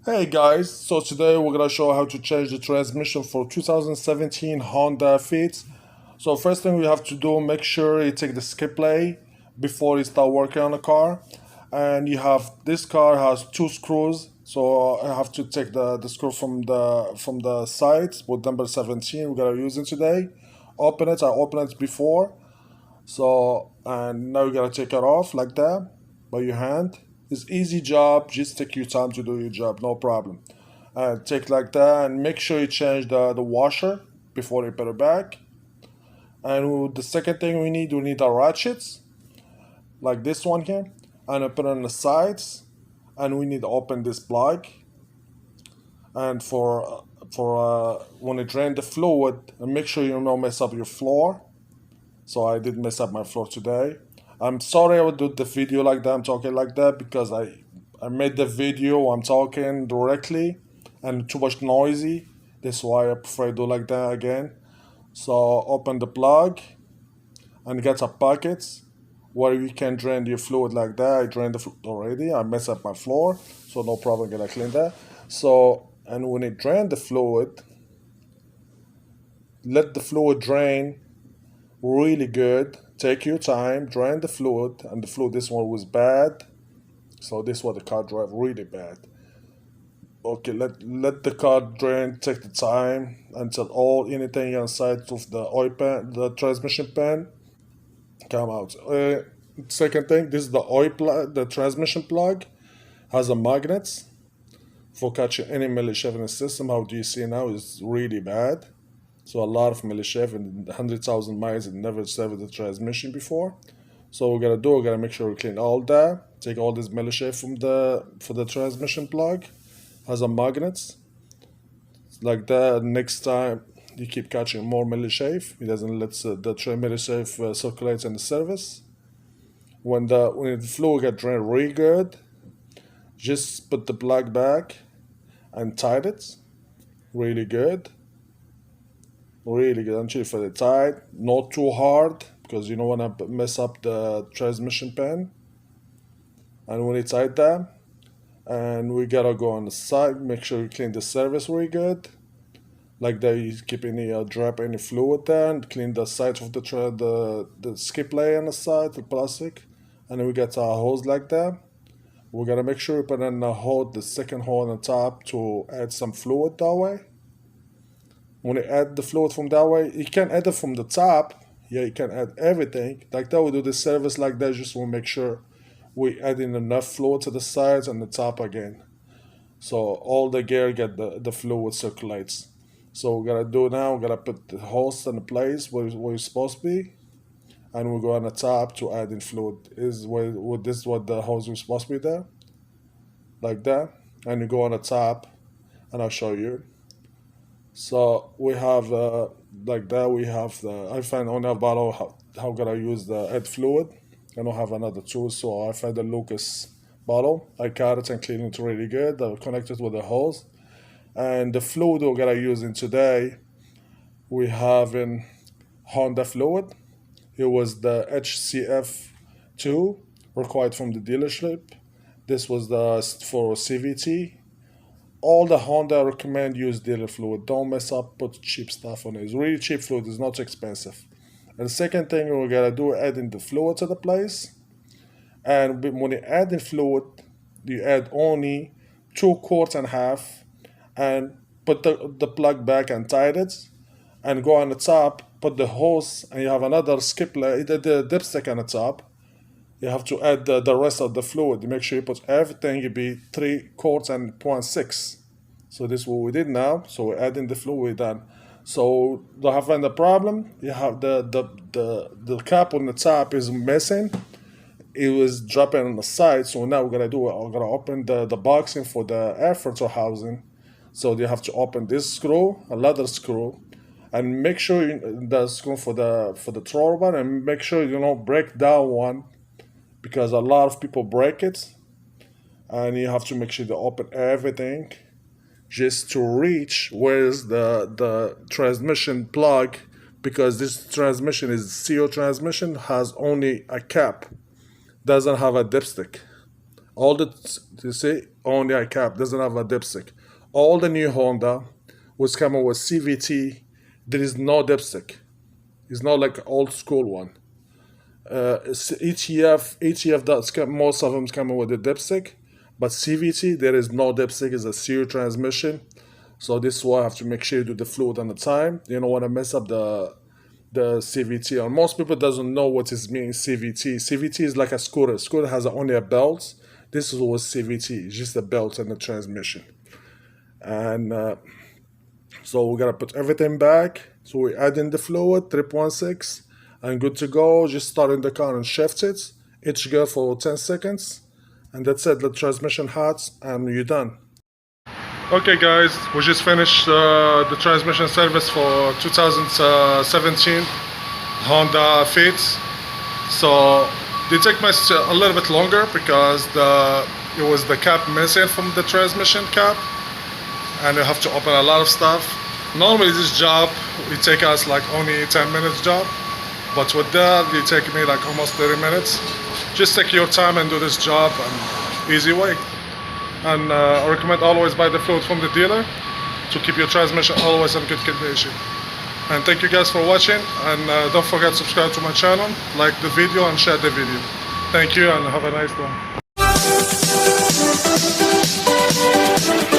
Hey guys, so today we're gonna show how to change the transmission for 2017 Honda Fit. So first thing we have to do, make sure you take the skip play before you start working on the car. And you have, this car has two screws, so I have to take the screw from the sides with number 17 we're gonna use it today. Open it, I opened it before. So, and now you gotta take it off like that by your hand. It's easy job, just take your time to do your job, no problem. And take like that and make sure you change the washer before you put it back. And the second thing we need our ratchets, like this one here. And I put it on the sides. And we need to open this plug. And for when you drain the fluid, and make sure you don't mess up your floor. So I did mess up my floor today. I'm sorry I would do the video like that, I'm talking like that, because I made the video, I'm talking directly, and too much noisy. That's why I prefer to do like that again. So open the plug, and get a bucket where you can drain your fluid like that. I drained the fluid already, I messed up my floor, so no problem, gonna clean that. So, and when you drain the fluid, let the fluid drain really good. Take your time, drain the fluid, and the fluid, this one was bad, so this one the car drive really bad. Okay, let the car drain, take the time until all anything inside of the oil pan, the transmission pan, come out. Second thing, this is the oil plug, the transmission plug has a magnet for catching any militia in the system. How do you see now is really bad. So a lot of militia in 100,000 miles and never served the transmission before. So we're gonna make sure we clean all that. Take all this militia for the transmission plug. Has a magnet like that. Next time you keep catching more militia, it doesn't let the militia circulate in the service. When the fluid get drained really good, just put the plug back and tight it really good. Really good until for the tight, not too hard, because you don't want to mess up the transmission pan. And when it's tight that, and we gotta go on the side, make sure you clean the service really good, like that. You keep any drop any fluid there, and clean the sides of the skip layer on the side, the plastic, and then we get our hose like that. We gotta make sure we put in the second hole on the top to add some fluid that way. When you add the fluid from that way, you can add it from the top. Yeah, you can add everything. Like that, we do the service like that, just to make sure we add in enough fluid to the sides and the top again. So all the gear get the fluid circulates. So we gotta do now, we gotta put the hose in the place where it's supposed to be. And we go on the top to add in fluid. This is what the hose is supposed to be there. Like that. And you go on the top, and I'll show you. So we have like that. We have I find on that bottle how gonna use the add fluid. I don't have another tool, so I find the Lucas bottle. I cut it and clean it really good. I connect it with the hose, and the fluid we're gonna use in today, we have in Honda fluid. It was the HCF2 required from the dealership. This was for CVT. All the Honda recommend use dealer fluid. Don't mess up, put cheap stuff on it. It's really cheap fluid, it's not expensive. And the second thing we're gonna do, adding the fluid to the place. And when you add the fluid, you add only 2.5 quarts, and put the plug back and tight it. And go on the top, put the hose, and you have another skip layer, the dipstick on the top. You have to add the rest of the fluid. Make sure you put everything, you be 3 quarts and 0.6. So this is what we did now. So we're adding the fluid done. So don't have any problem. You have the cap on the top is missing. It was dropping on the side. So now we're gonna open the boxing for the air filter housing. So you have to open this screw, a leather screw, and make sure the screw for the thrower bar, and make sure you don't break that one, because a lot of people break it, and you have to make sure to open everything just to reach where's the transmission plug, because this transmission is CO transmission, has only a cap, doesn't have a dipstick. All the, you see, only a cap, doesn't have a dipstick. All the new Honda was coming with CVT. There is no dipstick. It's not like old school one. ETF that's most of them coming with a dipstick, but CVT there is no dipstick. It's a serial transmission, so this is why I have to make sure you do the fluid on the time. You don't want to mess up the CVT. And most people doesn't know what is mean CVT. CVT is like a scooter. Scooter has only a belt. This is what CVT. It's just a belt and the transmission. And so we gotta put everything back. So we add in the fluid, 3.6, and good to go. Just start in the car and shift it. Each gear for 10 seconds. And that's it, the transmission hot, and you're done. Okay guys, we just finished the transmission service for 2017 Honda Fit. So they take a little bit longer because it was the cap missing from the transmission cap, and you have to open a lot of stuff. Normally this job it take us like only 10 minutes job, but with that it take me like almost 30 minutes. Just take your time and do this job, and easy way. And I recommend always buy the fluid from the dealer to keep your transmission always in good condition. And thank you guys for watching, and don't forget to subscribe to my channel, like the video and share the video. Thank you and have a nice one.